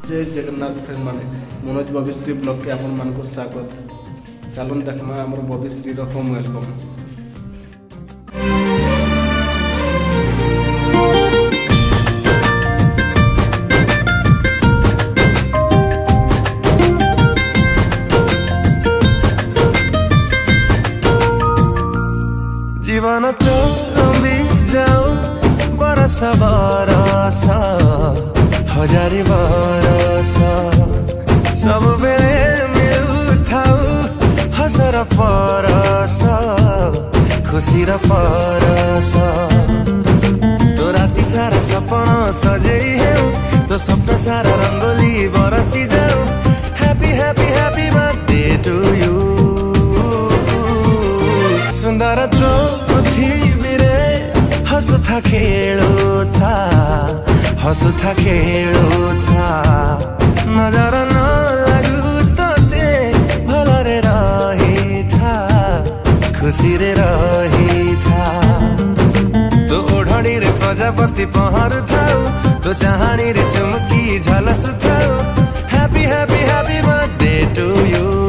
जय जगन्नाथ फ्रेंड माने मनोज बबिश्री ब्लॉग के आपण मान को स्वागत। चलन देखमा हमर बबिश्री होम वेलकम। जीवन तो लंबी जाओ बरस बरस हजारी बरस सब बेले मिलुथाउ हसर परस खुशी र परस तो राति सारा सपना सजई हेउ तो स्वप्न सारा रंगोली बरसी जाऊ। Happy happy happy birthday to you. सुंदर तो पृथ्वी रे हसुथा खेलुथा हसुथा खेलुथा नजर न लागू तोते भलरे रही था खुशी रे रही था। तो ओढ़णी रे प्रजापति पहरु थाउ तो चाहाणी रे चुमकी झलसु थाउ। Happy happy happy birthday to you.